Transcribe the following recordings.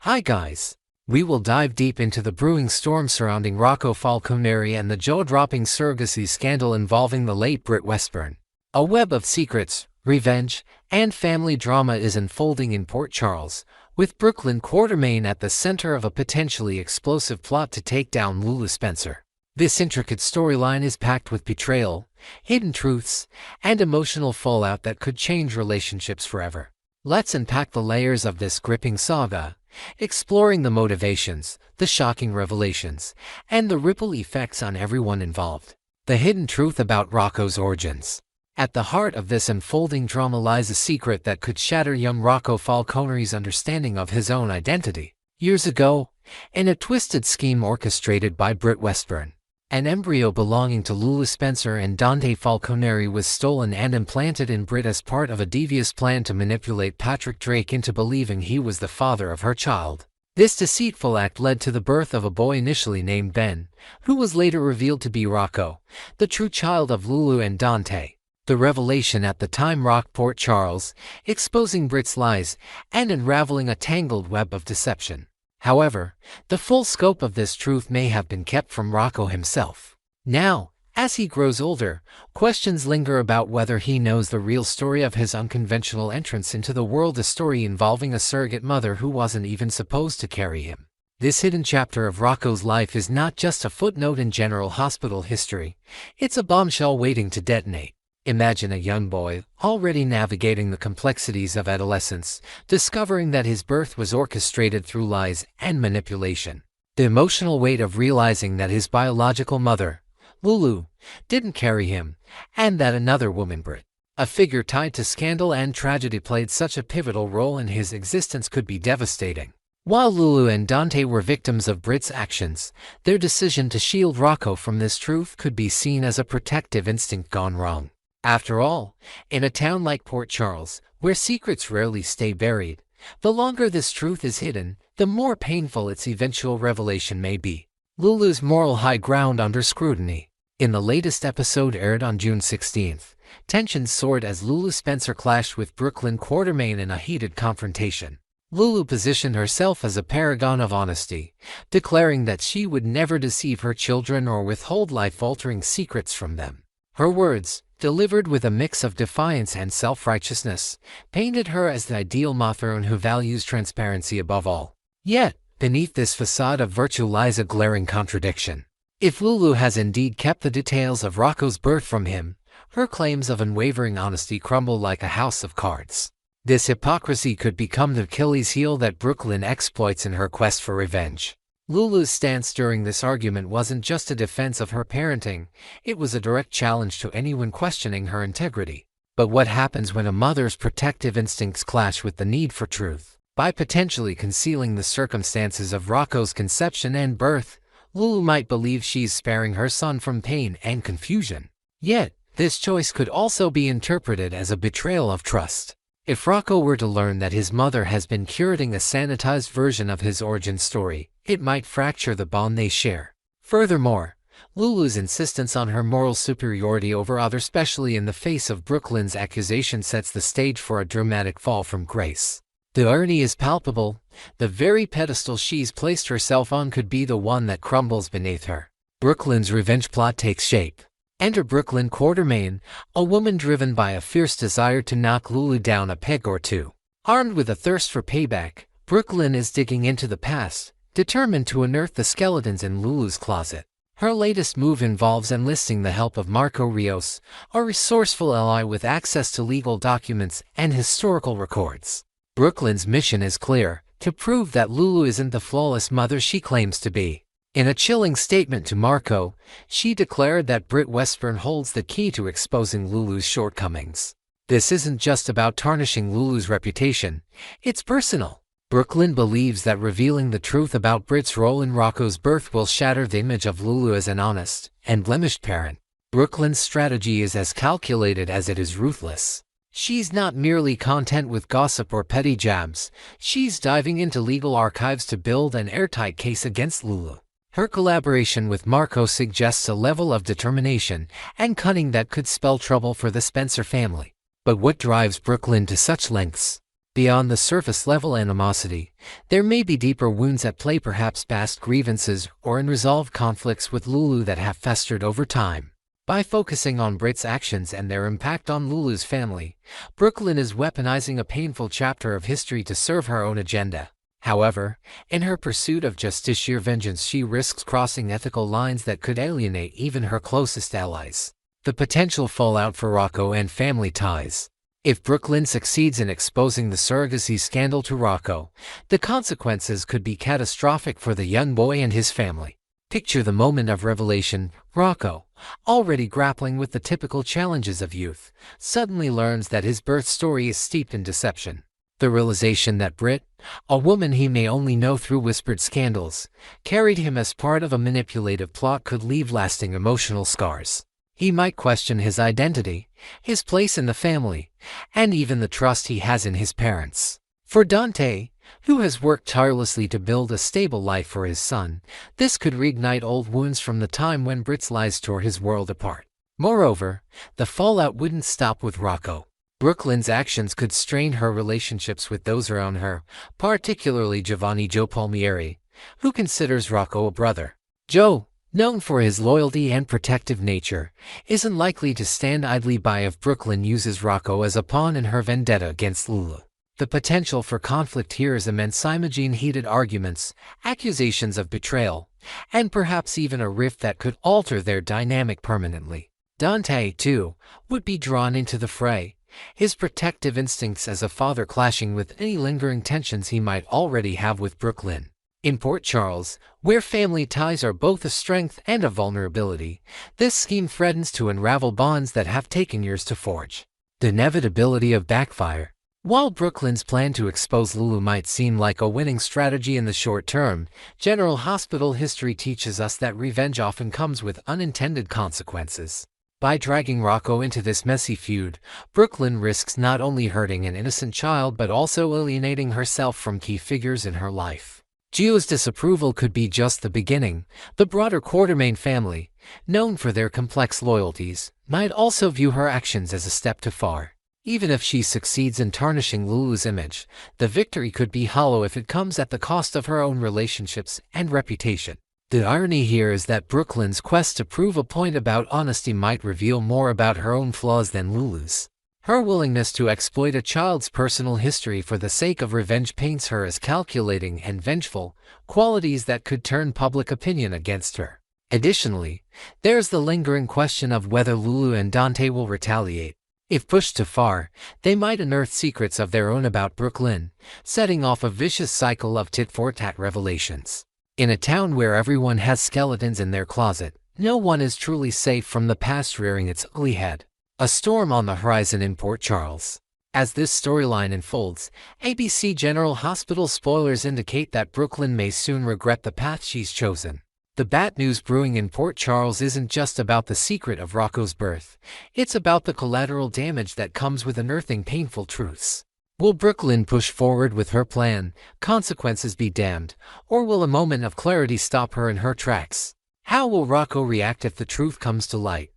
Hi guys! We will dive deep into the brewing storm surrounding Rocco Falconeri and the jaw-dropping surrogacy scandal involving the late Britt Westburn. A web of secrets, revenge, and family drama is unfolding in Port Charles, with Brooklyn Quartermain at the center of a potentially explosive plot to take down Lulu Spencer. This intricate storyline is packed with betrayal, hidden truths, and emotional fallout that could change relationships forever. Let's unpack the layers of this gripping saga, exploring the motivations, the shocking revelations, and the ripple effects on everyone involved. The hidden truth about Rocco's origins. At the heart of this unfolding drama lies a secret that could shatter young Rocco Falconeri's understanding of his own identity. Years ago, in a twisted scheme orchestrated by Britt Westburn, an embryo belonging to Lulu Spencer and Dante Falconeri was stolen and implanted in Britt as part of a devious plan to manipulate Patrick Drake into believing he was the father of her child. This deceitful act led to the birth of a boy initially named Ben, who was later revealed to be Rocco, the true child of Lulu and Dante. The revelation at the time rocked Port Charles, exposing Britt's lies and unraveling a tangled web of deception. However, the full scope of this truth may have been kept from Rocco himself. Now, as he grows older, questions linger about whether he knows the real story of his unconventional entrance into the world, a story involving a surrogate mother who wasn't even supposed to carry him. This hidden chapter of Rocco's life is not just a footnote in General Hospital history, it's a bombshell waiting to detonate. Imagine a young boy, already navigating the complexities of adolescence, discovering that his birth was orchestrated through lies and manipulation. The emotional weight of realizing that his biological mother, Lulu, didn't carry him, and that another woman, Britt, a figure tied to scandal and tragedy, played such a pivotal role in his existence, could be devastating. While Lulu and Dante were victims of Britt's actions, their decision to shield Rocco from this truth could be seen as a protective instinct gone wrong. After all, in a town like Port Charles, where secrets rarely stay buried, the longer this truth is hidden, the more painful its eventual revelation may be. Lulu's moral high ground under scrutiny. In the latest episode aired on June 16th, tensions soared as Lulu Spencer clashed with Brooklyn Quartermain in a heated confrontation. Lulu positioned herself as a paragon of honesty, declaring that she would never deceive her children or withhold life-altering secrets from them. Her words, delivered with a mix of defiance and self-righteousness, painted her as the ideal mother who values transparency above all. Yet, beneath this facade of virtue lies a glaring contradiction. If Lulu has indeed kept the details of Rocco's birth from him, her claims of unwavering honesty crumble like a house of cards. This hypocrisy could become the Achilles heel that Brooklyn exploits in her quest for revenge. Lulu's stance during this argument wasn't just a defense of her parenting, it was a direct challenge to anyone questioning her integrity. But what happens when a mother's protective instincts clash with the need for truth? By potentially concealing the circumstances of Rocco's conception and birth, Lulu might believe she's sparing her son from pain and confusion. Yet, this choice could also be interpreted as a betrayal of trust. If Rocco were to learn that his mother has been curating a sanitized version of his origin story, it might fracture the bond they share. Furthermore, Lulu's insistence on her moral superiority over others, especially in the face of Brooklyn's accusation, sets the stage for a dramatic fall from grace. The irony is palpable. The very pedestal she's placed herself on could be the one that crumbles beneath her. Brooklyn's revenge plot takes shape. Enter Brooklyn Quartermain, a woman driven by a fierce desire to knock Lulu down a peg or two. Armed with a thirst for payback, Brooklyn is digging into the past, determined to unearth the skeletons in Lulu's closet. Her latest move involves enlisting the help of Marco Rios, a resourceful ally with access to legal documents and historical records. Brooklyn's mission is clear: to prove that Lulu isn't the flawless mother she claims to be. In a chilling statement to Marco, she declared that Britt Westburn holds the key to exposing Lulu's shortcomings. This isn't just about tarnishing Lulu's reputation, it's personal. Brooklyn believes that revealing the truth about Britt's role in Rocco's birth will shatter the image of Lulu as an honest and blemished parent. Brooklyn's strategy is as calculated as it is ruthless. She's not merely content with gossip or petty jabs, she's diving into legal archives to build an airtight case against Lulu. Her collaboration with Marco suggests a level of determination and cunning that could spell trouble for the Spencer family. But what drives Brooklyn to such lengths? Beyond the surface-level animosity, there may be deeper wounds at play, perhaps past grievances or unresolved conflicts with Lulu that have festered over time. By focusing on Brit's actions and their impact on Lulu's family, Brooklyn is weaponizing a painful chapter of history to serve her own agenda. However, in her pursuit of just sheer vengeance, she risks crossing ethical lines that could alienate even her closest allies. The potential fallout for Rocco and family ties. If Brooklyn succeeds in exposing the surrogacy scandal to Rocco, the consequences could be catastrophic for the young boy and his family. Picture the moment of revelation. Rocco, already grappling with the typical challenges of youth, suddenly learns that his birth story is steeped in deception. The realization that Brit, a woman he may only know through whispered scandals, carried him as part of a manipulative plot could leave lasting emotional scars. He might question his identity, his place in the family, and even the trust he has in his parents. For Dante, who has worked tirelessly to build a stable life for his son, this could reignite old wounds from the time when Brit's lies tore his world apart. Moreover, the fallout wouldn't stop with Rocco. Brooklyn's actions could strain her relationships with those around her, particularly Giovanni Joe Palmieri, who considers Rocco a brother. Joe, known for his loyalty and protective nature, isn't likely to stand idly by if Brooklyn uses Rocco as a pawn in her vendetta against Lulu. The potential for conflict here is immense. Imagine heated arguments, accusations of betrayal, and perhaps even a rift that could alter their dynamic permanently. Dante, too, would be drawn into the fray, his protective instincts as a father clashing with any lingering tensions he might already have with Brooklyn. In Port Charles, where family ties are both a strength and a vulnerability, this scheme threatens to unravel bonds that have taken years to forge. The inevitability of backfire. While Brooklyn's plan to expose Lulu might seem like a winning strategy in the short term, General Hospital history teaches us that revenge often comes with unintended consequences. By dragging Rocco into this messy feud, Brooklyn risks not only hurting an innocent child but also alienating herself from key figures in her life. Gio's disapproval could be just the beginning. The broader Quartermain family, known for their complex loyalties, might also view her actions as a step too far. Even if she succeeds in tarnishing Lulu's image, the victory could be hollow if it comes at the cost of her own relationships and reputation. The irony here is that Brooklyn's quest to prove a point about honesty might reveal more about her own flaws than Lulu's. Her willingness to exploit a child's personal history for the sake of revenge paints her as calculating and vengeful, qualities that could turn public opinion against her. Additionally, there's the lingering question of whether Lulu and Dante will retaliate. If pushed too far, they might unearth secrets of their own about Brooklyn, setting off a vicious cycle of tit-for-tat revelations. In a town where everyone has skeletons in their closet, no one is truly safe from the past rearing its ugly head. A storm on the horizon in Port Charles. As this storyline unfolds, ABC General Hospital spoilers indicate that Brooklyn may soon regret the path she's chosen. The bad news brewing in Port Charles isn't just about the secret of Rocco's birth, it's about the collateral damage that comes with unearthing painful truths. Will Brooklyn push forward with her plan, consequences be damned, or will a moment of clarity stop her in her tracks? How will Rocco react if the truth comes to light?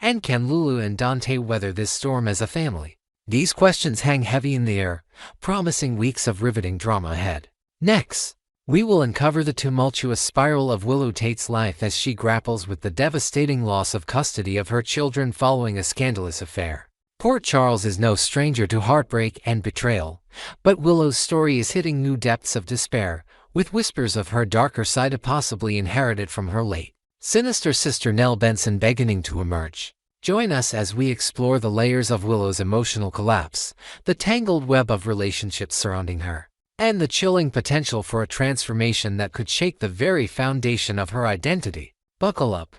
And can Lulu and Dante weather this storm as a family? These questions hang heavy in the air, promising weeks of riveting drama ahead. Next, we will uncover the tumultuous spiral of Willow Tate's life as she grapples with the devastating loss of custody of her children following a scandalous affair. Port Charles is no stranger to heartbreak and betrayal, but Willow's story is hitting new depths of despair, with whispers of her darker side possibly inherited from her late sinister sister Nell Benson beginning to emerge. Join us as we explore the layers of Willow's emotional collapse, the tangled web of relationships surrounding her, and the chilling potential for a transformation that could shake the very foundation of her identity. Buckle up,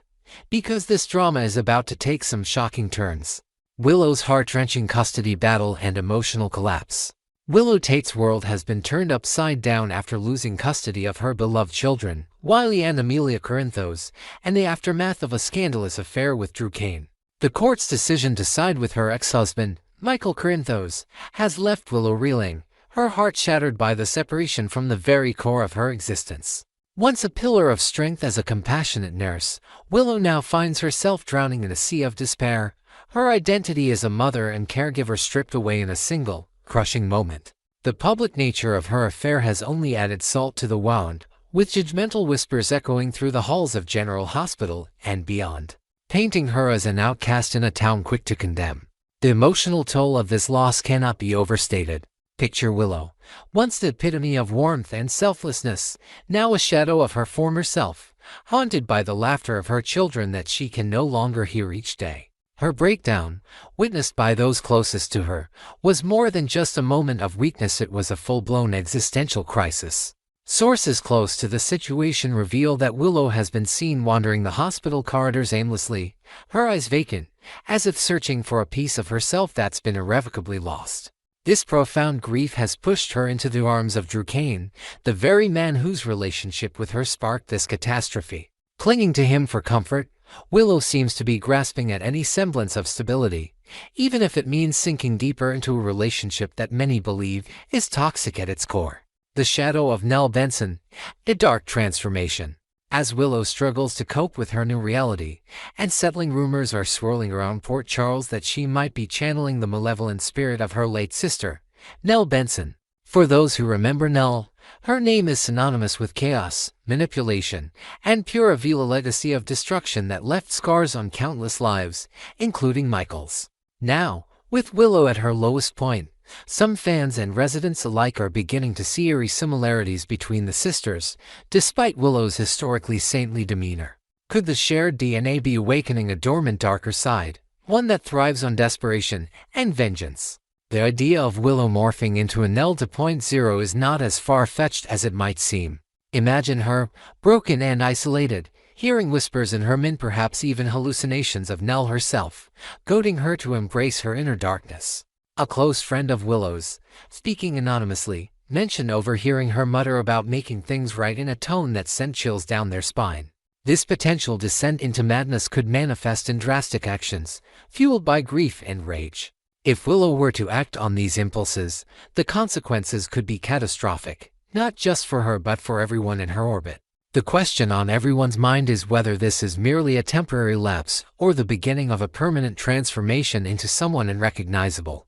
because this drama is about to take some shocking turns. Willow's heart-wrenching custody battle and emotional collapse. Willow Tate's world has been turned upside down after losing custody of her beloved children, Wiley and Amelia Corinthos, and the aftermath of a scandalous affair with Kane. The court's decision to side with her ex-husband, Michael Corinthos, has left Willow reeling, her heart shattered by the separation from the very core of her existence. Once a pillar of strength as a compassionate nurse, Willow now finds herself drowning in a sea of despair, her identity as a mother and caregiver stripped away in a single, crushing moment. The public nature of her affair has only added salt to the wound, with judgmental whispers echoing through the halls of General Hospital and beyond, painting her as an outcast in a town quick to condemn. The emotional toll of this loss cannot be overstated. Picture Willow, once the epitome of warmth and selflessness, now a shadow of her former self, haunted by the laughter of her children that she can no longer hear each day. Her breakdown, witnessed by those closest to her, was more than just a moment of weakness, it was a full-blown existential crisis. Sources close to the situation reveal that Willow has been seen wandering the hospital corridors aimlessly, her eyes vacant, as if searching for a piece of herself that's been irrevocably lost. This profound grief has pushed her into the arms of Kane, the very man whose relationship with her sparked this catastrophe. Clinging to him for comfort, Willow seems to be grasping at any semblance of stability, even if it means sinking deeper into a relationship that many believe is toxic at its core. The shadow of Nell Benson, a dark transformation. As Willow struggles to cope with her new reality, unsettling rumors are swirling around Port Charles that she might be channeling the malevolent spirit of her late sister, Nell Benson. For those who remember Nell, her name is synonymous with chaos, manipulation, and pure evil, a legacy of destruction that left scars on countless lives, including Michael's. Now, with Willow at her lowest point, some fans and residents alike are beginning to see eerie similarities between the sisters, despite Willow's historically saintly demeanor. Could the shared DNA be awakening a dormant darker side, one that thrives on desperation and vengeance? The idea of Willow morphing into a Nell 2.0 is not as far-fetched as it might seem. Imagine her, broken and isolated, hearing whispers in her mind, perhaps even hallucinations of Nell herself, goading her to embrace her inner darkness. A close friend of Willow's, speaking anonymously, mentioned overhearing her mutter about making things right in a tone that sent chills down their spine. This potential descent into madness could manifest in drastic actions, fueled by grief and rage. If Willow were to act on these impulses, the consequences could be catastrophic, not just for her but for everyone in her orbit. The question on everyone's mind is whether this is merely a temporary lapse or the beginning of a permanent transformation into someone unrecognizable.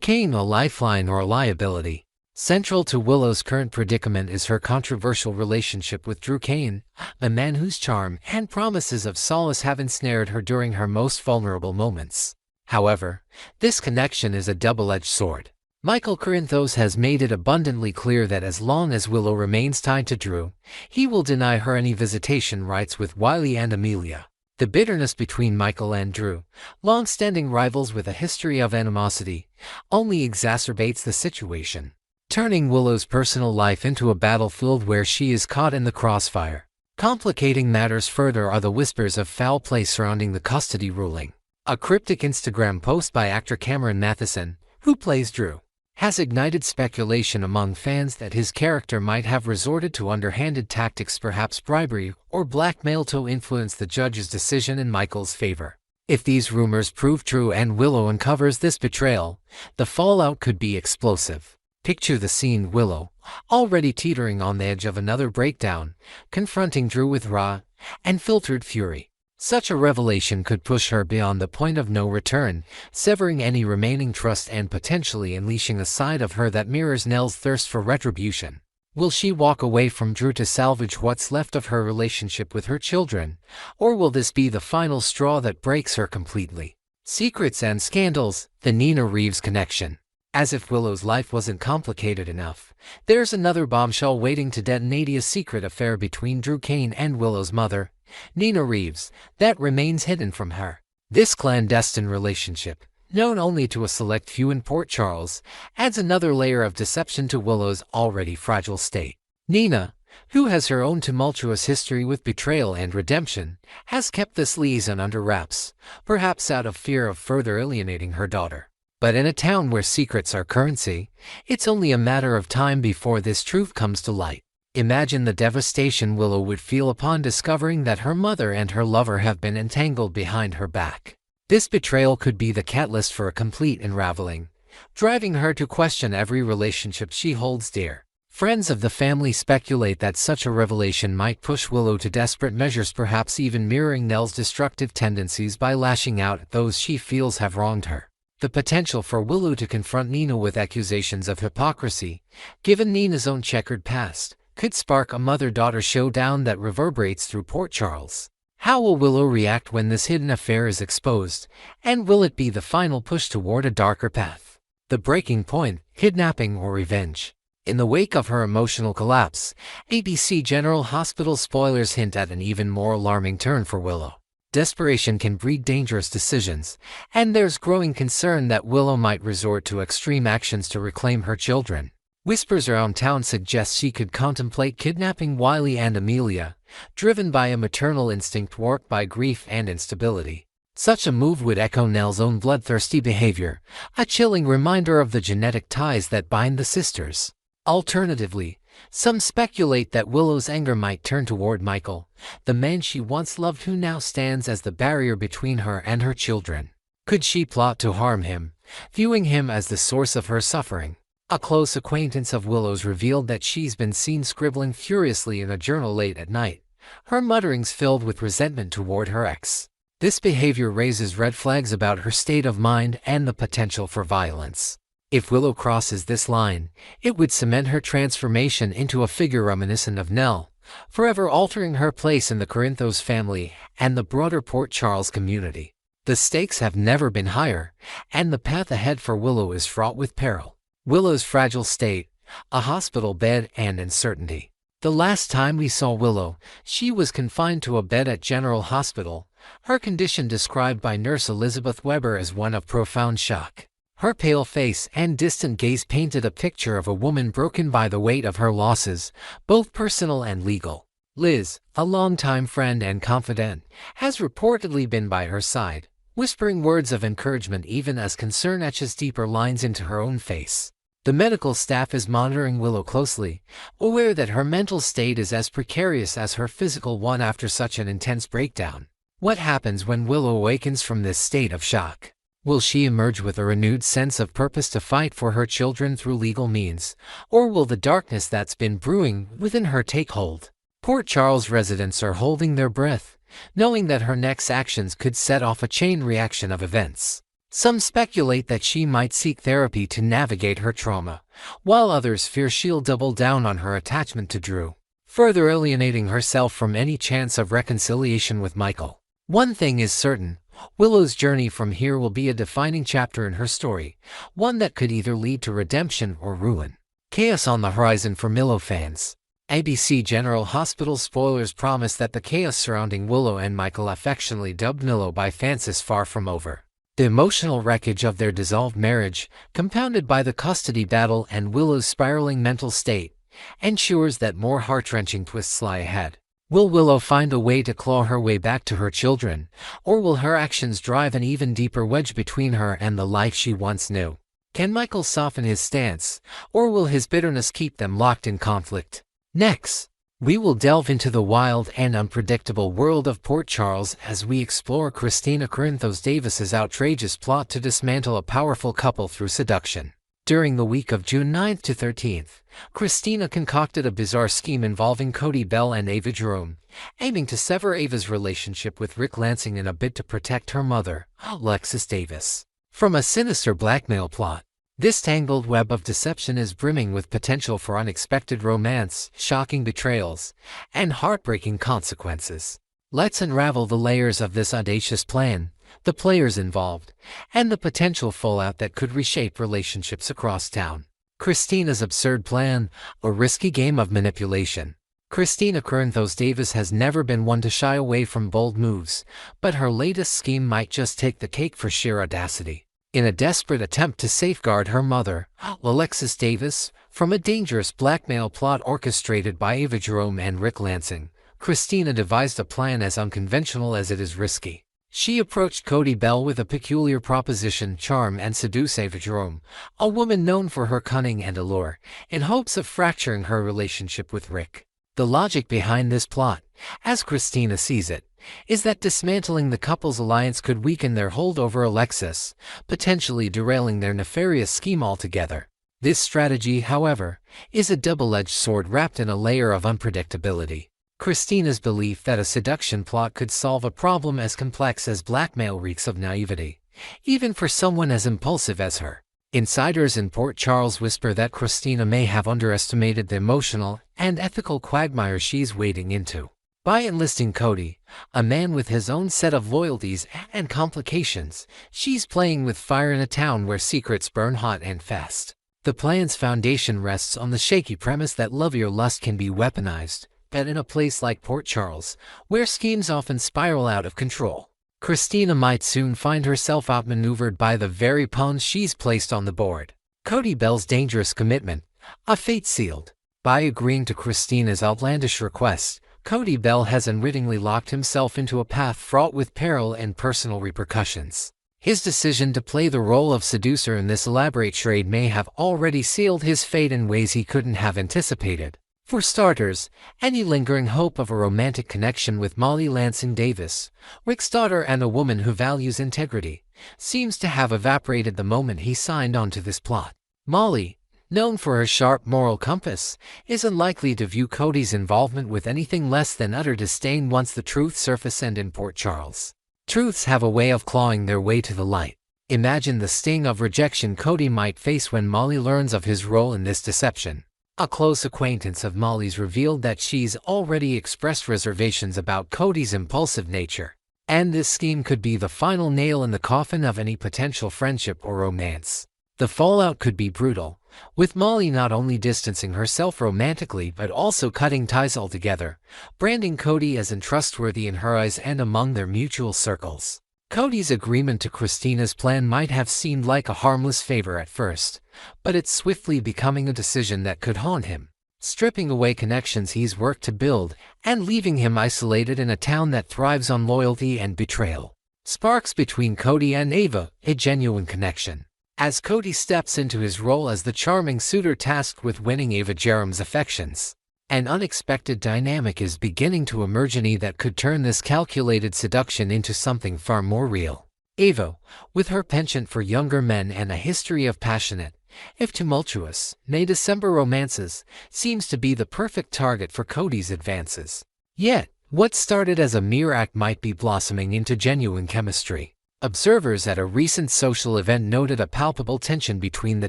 Kane, a lifeline or a liability? Central to Willow's current predicament is her controversial relationship with Kane, a man whose charm and promises of solace have ensnared her during her most vulnerable moments. However, this connection is a double-edged sword. Michael Corinthos has made it abundantly clear that as long as Willow remains tied to Drew, he will deny her any visitation rights with Wiley and Amelia. The bitterness between Michael and Drew, long-standing rivals with a history of animosity, only exacerbates the situation, turning Willow's personal life into a battlefield where she is caught in the crossfire. Complicating matters further are the whispers of foul play surrounding the custody ruling. A cryptic Instagram post by actor Cameron Matheson, who plays Drew, has ignited speculation among fans that his character might have resorted to underhanded tactics, perhaps bribery or blackmail, to influence the judge's decision in Michael's favor. If these rumors prove true and Willow uncovers this betrayal, the fallout could be explosive. Picture the scene: Willow, already teetering on the edge of another breakdown, confronting Drew with raw and filtered fury. Such a revelation could push her beyond the point of no return, severing any remaining trust and potentially unleashing a side of her that mirrors Nell's thirst for retribution. Will she walk away from Drew to salvage what's left of her relationship with her children, or will this be the final straw that breaks her completely? Secrets and scandals, the Nina Reeves connection. As if Willow's life wasn't complicated enough, there's another bombshell waiting to detonate: a secret affair between Kane and Willow's mother, Nina Reeves, that remains hidden from her. This clandestine relationship, known only to a select few in Port Charles, adds another layer of deception to Willow's already fragile state. Nina, who has her own tumultuous history with betrayal and redemption, has kept this liaison under wraps, perhaps out of fear of further alienating her daughter. But in a town where secrets are currency, it's only a matter of time before this truth comes to light. Imagine the devastation Willow would feel upon discovering that her mother and her lover have been entangled behind her back. This betrayal could be the catalyst for a complete unraveling, driving her to question every relationship she holds dear. Friends of the family speculate that such a revelation might push Willow to desperate measures, perhaps even mirroring Nell's destructive tendencies by lashing out at those she feels have wronged her. The potential for Willow to confront Nina with accusations of hypocrisy, given Nina's own checkered past, could spark a mother-daughter showdown that reverberates through Port Charles. How will Willow react when this hidden affair is exposed, and will it be the final push toward a darker path? The breaking point, kidnapping or revenge. In the wake of her emotional collapse, ABC General Hospital spoilers hint at an even more alarming turn for Willow. Desperation can breed dangerous decisions, and there's growing concern that Willow might resort to extreme actions to reclaim her children. Whispers around town suggest she could contemplate kidnapping Wiley and Amelia, driven by a maternal instinct warped by grief and instability. Such a move would echo Nell's own bloodthirsty behavior, a chilling reminder of the genetic ties that bind the sisters. Alternatively, some speculate that Willow's anger might turn toward Michael, the man she once loved who now stands as the barrier between her and her children. Could she plot to harm him, viewing him as the source of her suffering? A close acquaintance of Willow's revealed that she's been seen scribbling furiously in a journal late at night, her mutterings filled with resentment toward her ex. This behavior raises red flags about her state of mind and the potential for violence. If Willow crosses this line, it would cement her transformation into a figure reminiscent of Nell, forever altering her place in the Corinthos family and the broader Port Charles community. The stakes have never been higher, and the path ahead for Willow is fraught with peril. Willow's fragile state, a hospital bed, and uncertainty. The last time we saw Willow, she was confined to a bed at General Hospital, her condition described by nurse Elizabeth Weber as one of profound shock. Her pale face and distant gaze painted a picture of a woman broken by the weight of her losses, both personal and legal. Liz, a longtime friend and confidant, has reportedly been by her side, whispering words of encouragement even as concern etches deeper lines into her own face. The medical staff is monitoring Willow closely, aware that her mental state is as precarious as her physical one after such an intense breakdown. What happens when Willow awakens from this state of shock? Will she emerge with a renewed sense of purpose to fight for her children through legal means, or will the darkness that's been brewing within her take hold? Port Charles residents are holding their breath, knowing that her next actions could set off a chain reaction of events. Some speculate that she might seek therapy to navigate her trauma, while others fear she'll double down on her attachment to Drew, further alienating herself from any chance of reconciliation with Michael. One thing is certain, Willow's journey from here will be a defining chapter in her story, one that could either lead to redemption or ruin. Chaos on the horizon for Willow fans. ABC General Hospital spoilers promise that the chaos surrounding Willow and Michael, affectionately dubbed Willow by fans, is far from over. The emotional wreckage of their dissolved marriage, compounded by the custody battle and Willow's spiraling mental state, ensures that more heart-wrenching twists lie ahead. Will Willow find a way to claw her way back to her children, or will her actions drive an even deeper wedge between her and the life she once knew? Can Michael soften his stance, or will his bitterness keep them locked in conflict? Next, we will delve into the wild and unpredictable world of Port Charles as we explore Christina Corinthos Davis's outrageous plot to dismantle a powerful couple through seduction. During the week of June 9th to 13th, Christina concocted a bizarre scheme involving Cody Bell and Ava Jerome, aiming to sever Ava's relationship with Rick Lansing in a bid to protect her mother, Alexis Davis, from a sinister blackmail plot. This tangled web of deception is brimming with potential for unexpected romance, shocking betrayals, and heartbreaking consequences. Let's unravel the layers of this audacious plan, the players involved, and the potential fallout that could reshape relationships across town. Christina's absurd plan, a risky game of manipulation. Christina Corinthos Davis has never been one to shy away from bold moves, but her latest scheme might just take the cake for sheer audacity. In a desperate attempt to safeguard her mother, Alexis Davis, from a dangerous blackmail plot orchestrated by Ava Jerome and Rick Lansing, Christina devised a plan as unconventional as it is risky. She approached Cody Bell with a peculiar proposition: charm and seduce Ava Jerome, a woman known for her cunning and allure, in hopes of fracturing her relationship with Rick. The logic behind this plot, as Christina sees it, is that dismantling the couple's alliance could weaken their hold over Alexis, potentially derailing their nefarious scheme altogether. This strategy, however, is a double-edged sword wrapped in a layer of unpredictability. Christina's belief that a seduction plot could solve a problem as complex as blackmail reeks of naivety. even for someone as impulsive as her. Insiders in Port Charles whisper that Christina may have underestimated the emotional and ethical quagmire she's wading into. By enlisting Cody, a man with his own set of loyalties and complications, she's playing with fire in a town where secrets burn hot and fast. The plan's foundation rests on the shaky premise that love or lust can be weaponized, but in a place like Port Charles, where schemes often spiral out of control, Christina might soon find herself outmaneuvered by the very pawns she's placed on the board. Cody Bell's dangerous commitment, a fate sealed. By agreeing to Christina's outlandish request, Cody Bell has unwittingly locked himself into a path fraught with peril and personal repercussions. His decision to play the role of seducer in this elaborate charade may have already sealed his fate in ways he couldn't have anticipated. For starters, any lingering hope of a romantic connection with Molly Lansing Davis, Rick's daughter and a woman who values integrity, seems to have evaporated the moment he signed on to this plot. Molly, known for her sharp moral compass, is unlikely to view Cody's involvement with anything less than utter disdain once the truth surfaces in Port Charles. Truths have a way of clawing their way to the light. Imagine the sting of rejection Cody might face when Molly learns of his role in this deception. A close acquaintance of Molly's revealed that she's already expressed reservations about Cody's impulsive nature, and this scheme could be the final nail in the coffin of any potential friendship or romance. The fallout could be brutal, with Molly not only distancing herself romantically but also cutting ties altogether, branding Cody as untrustworthy in her eyes and among their mutual circles. Cody's agreement to Christina's plan might have seemed like a harmless favor at first, but it's swiftly becoming a decision that could haunt him, stripping away connections he's worked to build and leaving him isolated in a town that thrives on loyalty and betrayal. Sparks between Cody and Ava, a genuine connection. As Cody steps into his role as the charming suitor tasked with winning Ava Jerem's affections, an unexpected dynamic is beginning to emerge in E that could turn this calculated seduction into something far more real. Ava, with her penchant for younger men and a history of passionate, if tumultuous, May-December romances, seems to be the perfect target for Cody's advances. Yet, what started as a mere act might be blossoming into genuine chemistry. Observers at a recent social event noted a palpable tension between the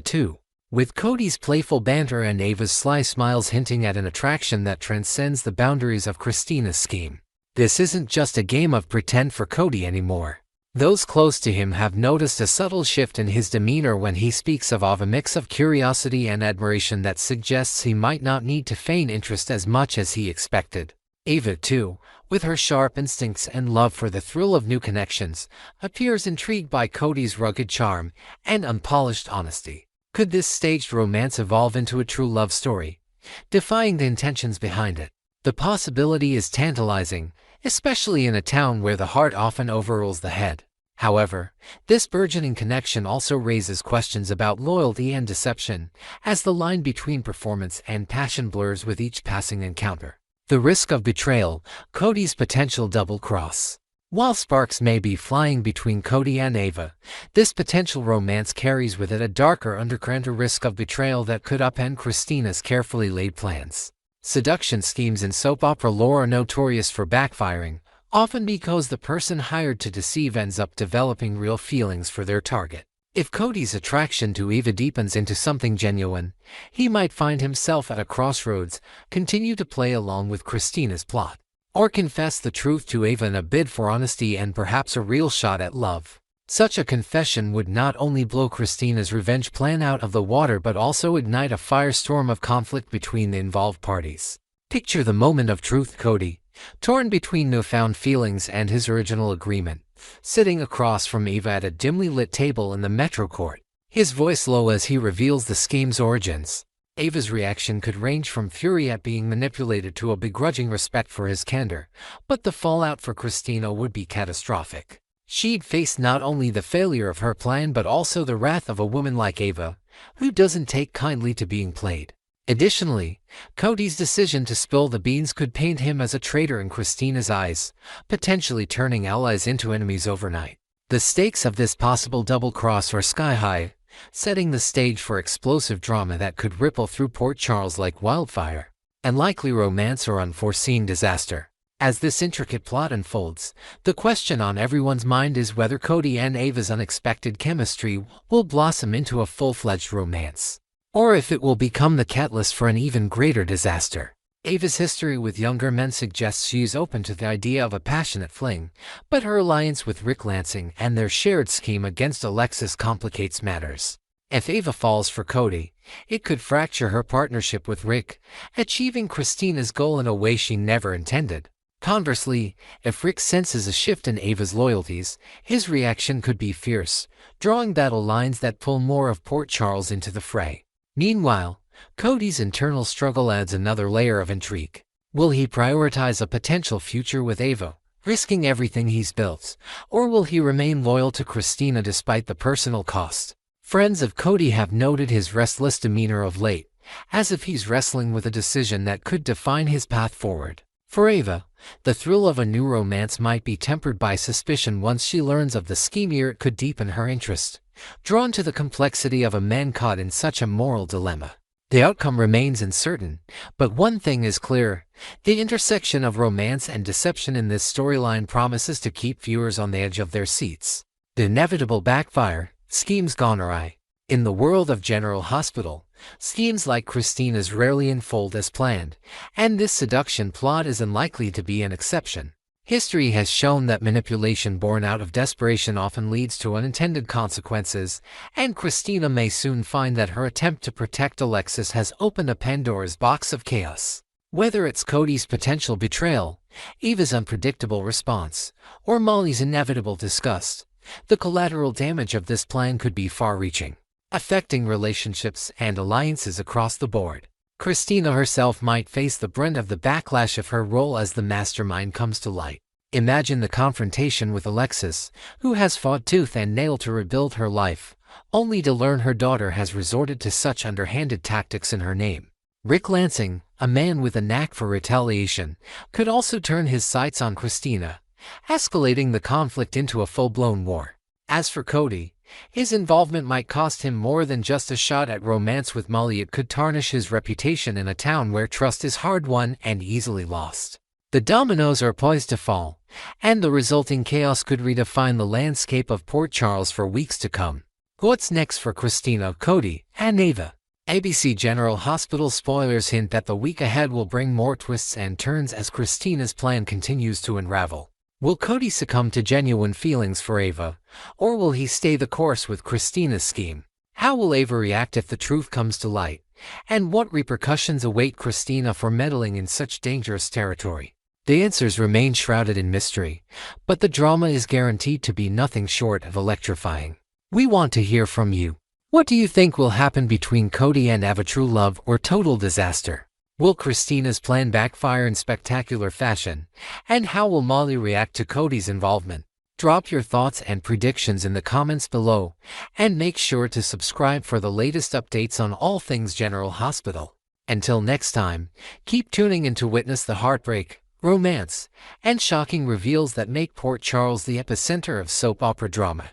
two, with Cody's playful banter and Ava's sly smiles hinting at an attraction that transcends the boundaries of Christina's scheme. This isn't just a game of pretend for Cody anymore. Those close to him have noticed a subtle shift in his demeanor when he speaks of a mix of curiosity and admiration that suggests he might not need to feign interest as much as he expected. Ava, too, with her sharp instincts and love for the thrill of new connections, appears intrigued by Cody's rugged charm and unpolished honesty. Could this staged romance evolve into a true love story, defying the intentions behind it? The possibility is tantalizing, especially in a town where the heart often overrules the head. However, this burgeoning connection also raises questions about loyalty and deception, as the line between performance and passion blurs with each passing encounter. The risk of betrayal, Cody's potential double-cross. While sparks may be flying between Cody and Ava, this potential romance carries with it a darker undercurrent, a risk of betrayal that could upend Christina's carefully laid plans. Seduction schemes in soap opera lore are notorious for backfiring, often because the person hired to deceive ends up developing real feelings for their target. If Cody's attraction to Ava deepens into something genuine, he might find himself at a crossroads, continue to play along with Christina's plot, or confess the truth to Ava in a bid for honesty and perhaps a real shot at love. Such a confession would not only blow Christina's revenge plan out of the water but also ignite a firestorm of conflict between the involved parties. Picture the moment of truth: Cody, torn between newfound feelings and his original agreement, sitting across from Ava at a dimly lit table in the Metro Court, his voice low as he reveals the scheme's origins. Ava's reaction could range from fury at being manipulated to a begrudging respect for his candor, but the fallout for Christina would be catastrophic. She'd face not only the failure of her plan but also the wrath of a woman like Ava, who doesn't take kindly to being played. Additionally, Cody's decision to spill the beans could paint him as a traitor in Christina's eyes, potentially turning allies into enemies overnight. The stakes of this possible double-cross are sky-high, setting the stage for explosive drama that could ripple through Port Charles like wildfire. Unlikely romance or unforeseen disaster. As this intricate plot unfolds, the question on everyone's mind is whether Cody and Ava's unexpected chemistry will blossom into a full-fledged romance, or if it will become the catalyst for an even greater disaster. Ava's history with younger men suggests she is open to the idea of a passionate fling, but her alliance with Rick Lansing and their shared scheme against Alexis complicates matters. If Ava falls for Cody, it could fracture her partnership with Rick, achieving Christina's goal in a way she never intended. Conversely, if Rick senses a shift in Ava's loyalties, his reaction could be fierce, drawing battle lines that pull more of Port Charles into the fray. Meanwhile, Cody's internal struggle adds another layer of intrigue. Will he prioritize a potential future with Ava, risking everything he's built, or will he remain loyal to Christina despite the personal cost? Friends of Cody have noted his restless demeanor of late, as if he's wrestling with a decision that could define his path forward. For Ava, the thrill of a new romance might be tempered by suspicion once she learns of the scheme it could deepen her interest, drawn to the complexity of a man caught in such a moral dilemma. The outcome remains uncertain, but one thing is clear: the intersection of romance and deception in this storyline promises to keep viewers on the edge of their seats. The inevitable backfire: schemes gone awry. In the world of General Hospital, schemes like Christina's rarely unfold as planned, and this seduction plot is unlikely to be an exception. History has shown that manipulation born out of desperation often leads to unintended consequences, and Christina may soon find that her attempt to protect Alexis has opened a Pandora's box of chaos. Whether it's Cody's potential betrayal, Ava's unpredictable response, or Molly's inevitable disgust, the collateral damage of this plan could be far-reaching, affecting relationships and alliances across the board. Christina herself might face the brunt of the backlash if her role as the mastermind comes to light. Imagine the confrontation with Alexis, who has fought tooth and nail to rebuild her life, only to learn her daughter has resorted to such underhanded tactics in her name. Rick Lansing, a man with a knack for retaliation, could also turn his sights on Christina, escalating the conflict into a full-blown war. As for Cody, his involvement might cost him more than just a shot at romance with Molly. It could tarnish his reputation in a town where trust is hard-won and easily lost. The dominoes are poised to fall, and the resulting chaos could redefine the landscape of Port Charles for weeks to come. What's next for Christina, Cody, and Ava? ABC General Hospital spoilers hint that the week ahead will bring more twists and turns as Christina's plan continues to unravel. Will Cody succumb to genuine feelings for Ava, or will he stay the course with Christina's scheme? How will Ava react if the truth comes to light? And what repercussions await Christina for meddling in such dangerous territory? The answers remain shrouded in mystery, but the drama is guaranteed to be nothing short of electrifying. We want to hear from you. What do you think will happen between Cody and Ava? True love or total disaster? Will Christina's plan backfire in spectacular fashion? And how will Molly react to Cody's involvement? Drop your thoughts and predictions in the comments below, and make sure to subscribe for the latest updates on all things General Hospital. Until next time, keep tuning in to witness the heartbreak, romance, and shocking reveals that make Port Charles the epicenter of soap opera drama.